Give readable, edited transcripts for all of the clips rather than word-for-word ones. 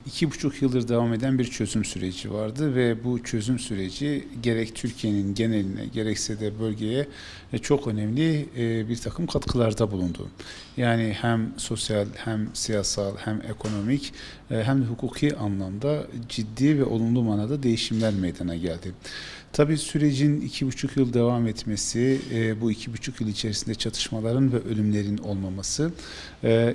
2,5 yıldır devam eden bir çözüm süreci vardı ve bu çözüm süreci gerek Türkiye'nin geneline gerekse de bölgeye çok önemli bir takım katkılarda bulundu. Yani hem sosyal hem siyasal hem ekonomik hem de hukuki anlamda ciddi ve olumlu manada değişimler meydana geldi. Tabii sürecin 2,5 yıl devam etmesi, bu 2,5 yıl içerisinde çatışmaların ve ölümlerin olmaması,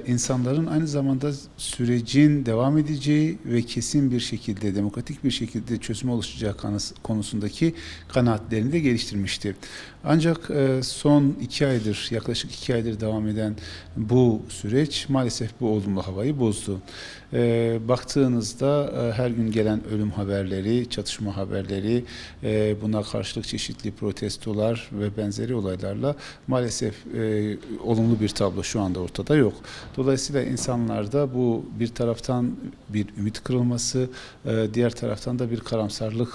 insanların aynı zamanda sürecin devam edeceği ve kesin bir şekilde, demokratik bir şekilde çözüme ulaşacağı konusundaki kanaatlerini de geliştirmişti. Ancak son 2 aydır, yaklaşık 2 aydır devam eden bu süreç maalesef bu olumlu havayı bozdu. Baktığınızda her gün gelen ölüm haberleri, çatışma haberleri, buna karşılık çeşitli protestolar ve benzeri olaylarla maalesef olumlu bir tablo şu anda ortada yok. Dolayısıyla insanlarda bu bir taraftan bir ümit kırılması, diğer taraftan da bir karamsarlık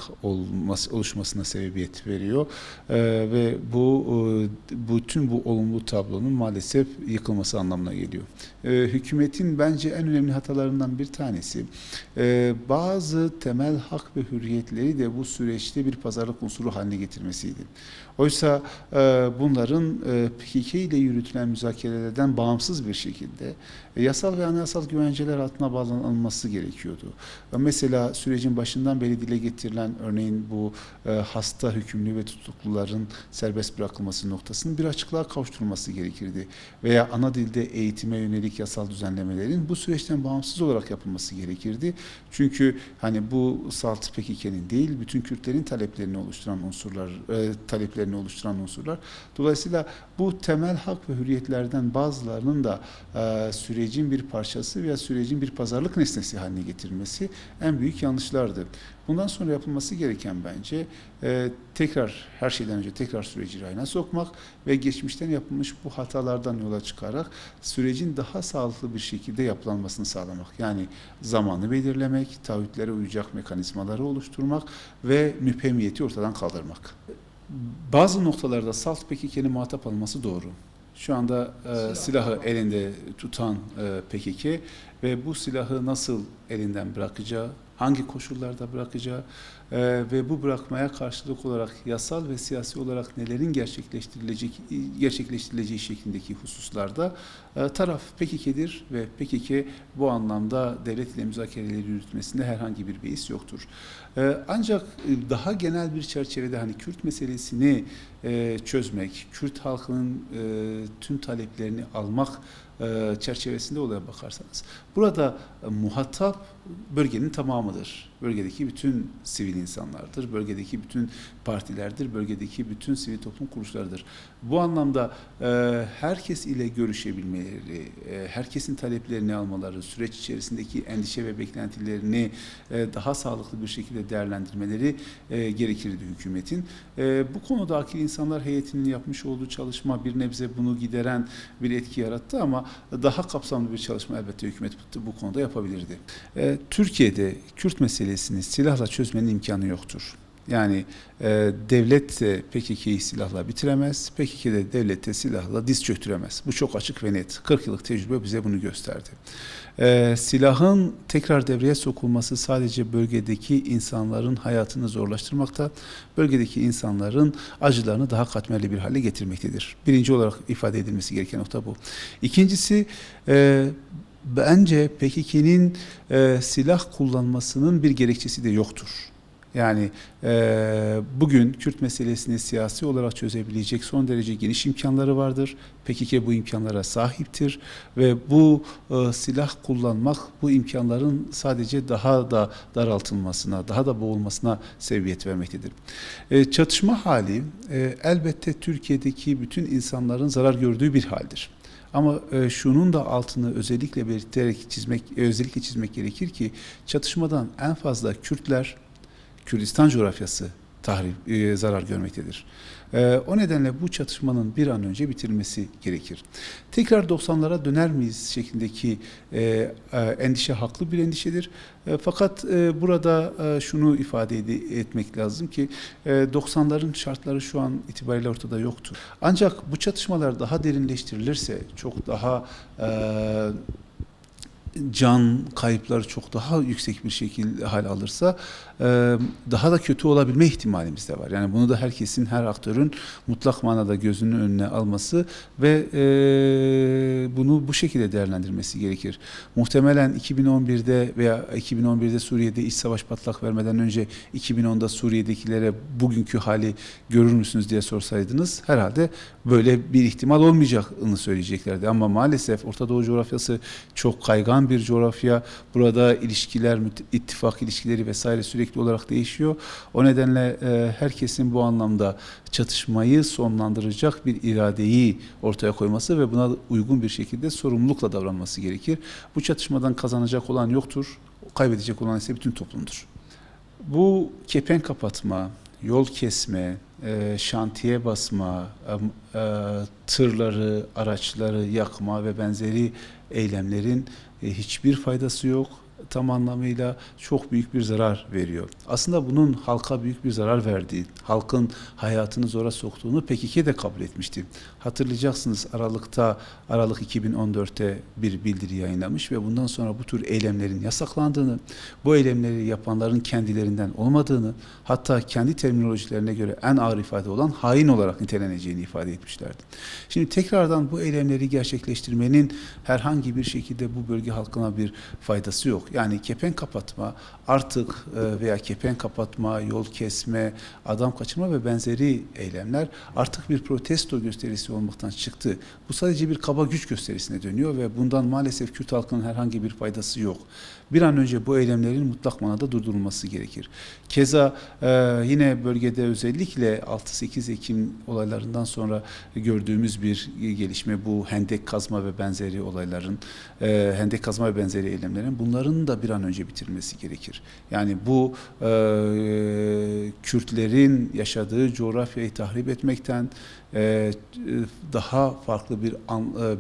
oluşmasına sebebiyet veriyor. Ve bütün bu olumlu tablonun maalesef yıkılması anlamına geliyor. Hükümetin bence en önemli hatalarından bir tanesi bazı temel hak ve hürriyetleri de bu süreçte bir pazarlık unsuru haline getirmesiydi. Oysa bunların PKK ile yürütülen müzakerelerden bağımsız bir şekilde yasal ve anayasal güvenceler altına bağlanılması gerekiyordu. Mesela sürecin başından beri dile getirilen örneğin bu hasta hükümlü ve tutukluların serbest bırakılması noktasının bir açıklığa kavuşturulması gerekirdi. Veya ana dilde eğitime yönelik yasal düzenlemelerin bu süreçten bağımsız olarak yapılması gerekirdi. Çünkü hani bu salt PKK'nin değil, bütün Kürtlerin taleplerini oluşturan unsurlar. Dolayısıyla bu temel hak ve hürriyetlerden bazılarının da sürecin bir parçası veya sürecin bir pazarlık nesnesi haline getirilmesi en büyük yanlışlardı. Bundan sonra yapılması gereken bence her şeyden önce tekrar süreci rayına sokmak ve geçmişten yapılmış bu hatalardan yola çıkarak sürecin daha sağlıklı bir şekilde yapılanmasını sağlamak. Yani zamanı belirlemek, taahhütlere uyacak mekanizmaları oluşturmak ve müphemiyeti ortadan kaldırmak. Bazı noktalarda salt PKK'nin muhatap alınması doğru. Şu anda silahı elinde tutan PKK ve bu silahı nasıl elinden bırakacağı, hangi koşullarda bırakacağı ve bu bırakmaya karşılık olarak yasal ve siyasi olarak nelerin gerçekleştirileceği şeklindeki hususlarda taraf PKK'dir ve PKK bu anlamda devlet ile müzakereleri yürütmesinde herhangi bir beis yoktur. Ancak daha genel bir çerçevede hani Kürt meselesini çözmek, Kürt halkının tüm taleplerini almak çerçevesinde olaya bakarsanız, burada muhatap bölgenin tamamıdır. Bölgedeki bütün sivil insanlardır, bölgedeki bütün partilerdir, bölgedeki bütün sivil toplum kuruluşlarıdır. Bu anlamda herkes ile görüşebilmeleri, herkesin taleplerini almaları, süreç içerisindeki endişe ve beklentilerini daha sağlıklı bir şekilde değerlendirmeleri gerekirdi hükümetin. Bu konuda Akil İnsanlar Heyeti'nin yapmış olduğu çalışma bir nebze bunu gideren bir etki yarattı ama daha kapsamlı bir çalışma elbette hükümet bu konuda yapabilirdi. Türkiye'de Kürt meselesini silahla çözmenin imkanı yoktur. Yani devlet de PKK'yı silahla bitiremez, PKK de devlete silahla diz çöktüremez. Bu çok açık ve net. 40 yıllık tecrübe bize bunu gösterdi. Silahın tekrar devreye sokulması sadece bölgedeki insanların hayatını zorlaştırmakta, bölgedeki insanların acılarını daha katmerli bir hale getirmektedir. Birinci olarak ifade edilmesi gereken nokta bu. İkincisi, bence PKK'nin silah kullanmasının bir gerekçesi de yoktur. Yani bugün Kürt meselesini siyasi olarak çözebilecek son derece geniş imkanları vardır. PKK bu imkanlara sahiptir ve bu silah kullanmak bu imkanların sadece daha da daraltılmasına, daha da boğulmasına sebebiyet vermektedir. Çatışma hali elbette Türkiye'deki bütün insanların zarar gördüğü bir haldir. Ama şunun da altını özellikle çizmek gerekir ki çatışmadan en fazla Kürtler, Kürdistan coğrafyası zarar görmektedir. O nedenle bu çatışmanın bir an önce bitirilmesi gerekir. Tekrar 90'lara döner miyiz şeklindeki endişe haklı bir endişedir. Fakat burada şunu ifade etmek lazım ki 90'ların şartları şu an itibariyle ortada yoktur. Ancak bu çatışmalar daha derinleştirilirse, çok daha can kayıpları çok daha yüksek bir şekilde hal alırsa daha da kötü olabilme ihtimalimiz de var. Yani bunu da herkesin, her aktörün mutlak manada gözünün önüne alması ve bunu bu şekilde değerlendirmesi gerekir. Muhtemelen 2011'de veya 2011'de Suriye'de iç savaş patlak vermeden önce 2010'da Suriye'dekilere bugünkü hali görür müsünüz diye sorsaydınız herhalde böyle bir ihtimal olmayacağını söyleyeceklerdi. Ama maalesef Orta Doğu coğrafyası çok kaygan bir coğrafya. Burada ilişkiler, ittifak ilişkileri vesaire sürekli olarak değişiyor. O nedenle herkesin bu anlamda çatışmayı sonlandıracak bir iradeyi ortaya koyması ve buna uygun bir şekilde sorumlulukla davranması gerekir. Bu çatışmadan kazanacak olan yoktur. Kaybedecek olan ise bütün toplumdur. Bu kepenk kapatma, yol kesme, şantiye basma, tırları, araçları yakma ve benzeri eylemlerin hiçbir faydası yok. Tam anlamıyla çok büyük bir zarar veriyor. Aslında bunun halka büyük bir zarar verdiği, halkın hayatını zora soktuğunu PKK de kabul etmişti. Hatırlayacaksınız Aralık 2014'te bir bildiri yayınlamış ve bundan sonra bu tür eylemlerin yasaklandığını, bu eylemleri yapanların kendilerinden olmadığını, hatta kendi terminolojilerine göre en ağır ifade olan hain olarak niteleneceğini ifade etmişlerdi. Şimdi tekrardan bu eylemleri gerçekleştirmenin herhangi bir şekilde bu bölge halkına bir faydası yok. Yani kepenk kapatma artık veya kepenk kapatma, yol kesme, adam kaçırma ve benzeri eylemler artık bir protesto gösterisi olmaktan çıktı. Bu sadece bir kaba güç gösterisine dönüyor ve bundan maalesef Kürt halkının herhangi bir faydası yok. Bir an önce bu eylemlerin mutlak manada durdurulması gerekir. Keza yine bölgede özellikle 6-8 Ekim olaylarından sonra gördüğümüz bir gelişme bu hendek kazma ve benzeri olayların, hendek kazma ve benzeri eylemlerin bunların da bir an önce bitirmesi gerekir. Yani bu Kürtlerin yaşadığı coğrafyayı tahrip etmekten daha farklı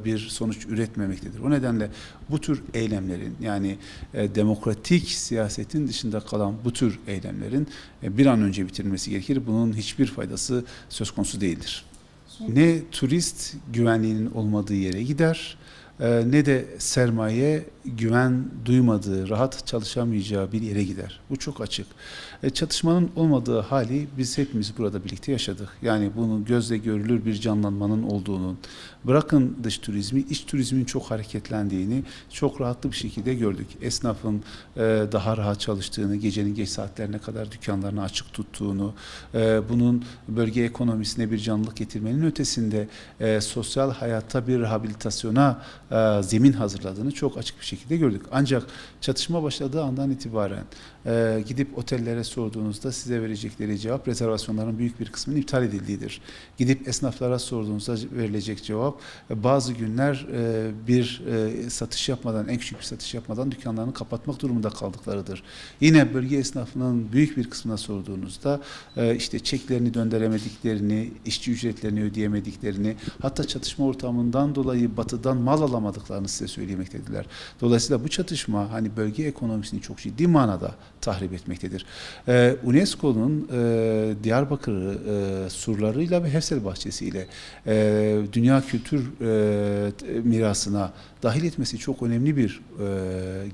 bir sonuç üretmemektedir. O nedenle bu tür eylemlerin yani demokratik siyasetin dışında kalan bu tür eylemlerin bir an önce bitirilmesi gerekir. Bunun hiçbir faydası söz konusu değildir. Ne turist güvenliğinin olmadığı yere gider, ne de sermaye güven duymadığı, rahat çalışamayacağı bir yere gider. Bu çok açık. Çatışmanın olmadığı hali biz hepimiz burada birlikte yaşadık. Yani bunun gözle görülür bir canlanmanın olduğunu, bırakın dış turizmi, iç turizmin çok hareketlendiğini çok rahatlı bir şekilde gördük. Esnafın daha rahat çalıştığını, gecenin geç saatlerine kadar dükkanlarını açık tuttuğunu, bunun bölge ekonomisine bir canlılık getirmenin ötesinde sosyal hayatta bir rehabilitasyona zemin hazırladığını çok açık bir şekilde gördük. Ancak çatışma başladığı andan itibaren gidip otellere sorduğunuzda size verecekleri cevap rezervasyonların büyük bir kısmının iptal edildiğidir. Gidip esnaflara sorduğunuzda verilecek cevap bazı günler bir satış yapmadan, en küçük bir satış yapmadan dükkanlarını kapatmak durumunda kaldıklarıdır. Yine bölge esnafının büyük bir kısmına sorduğunuzda işte çeklerini döndüremediklerini, işçi ücretlerini ödeyemediklerini, hatta çatışma ortamından dolayı batıdan mal alamadıklarını size söylemektediler. Dolayısıyla bu çatışma hani bölge ekonomisini çok ciddi manada tahrip etmektedir. UNESCO'nun Diyarbakır'ı surlarıyla ve Hersel bahçesiyle dünya kültür mirasına dahil etmesi çok önemli bir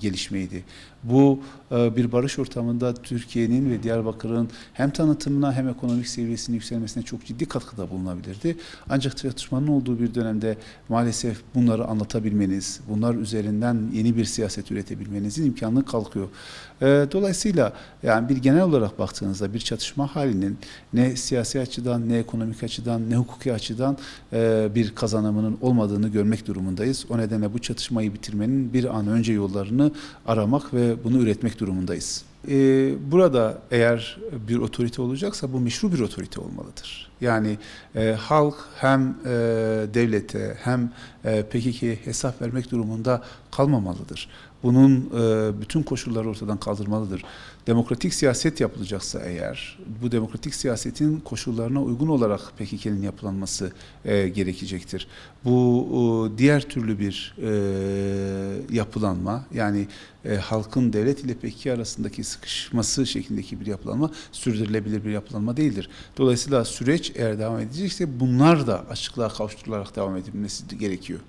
gelişmeydi. Bu bir barış ortamında Türkiye'nin ve Diyarbakır'ın hem tanıtımına hem ekonomik seviyesinin yükselmesine çok ciddi katkıda bulunabilirdi. Ancak çatışmanın olduğu bir dönemde maalesef bunları anlatabilmeniz, bunlar üzerinden yeni bir siyaset üretebilmenizin imkanı kalkıyor. Dolayısıyla yani bir genel olarak baktığınızda bir çatışma halinin ne siyasi açıdan, ne ekonomik açıdan, ne hukuki açıdan bir kazanımının olmadığını görmek durumundayız. O nedenle bu çatışmayı bitirmenin bir an önce yollarını aramak ve bunu üretmek durumundayız. Burada eğer bir otorite olacaksa bu meşru bir otorite olmalıdır. Yani halk hem devlete hem PKK'ye hesap vermek durumunda kalmamalıdır. Bunun bütün koşulları ortadan kaldırmalıdır. Demokratik siyaset yapılacaksa eğer, bu demokratik siyasetin koşullarına uygun olarak PKK'nin yapılanması gerekecektir. Bu diğer türlü bir yapılanma, yani halkın devlet ile PKK arasındaki sıkışması şeklindeki bir yapılanma sürdürülebilir bir yapılanma değildir. Dolayısıyla süreç eğer devam edecekse bunlar da açıklığa kavuşturularak devam edilmesi gerekiyor.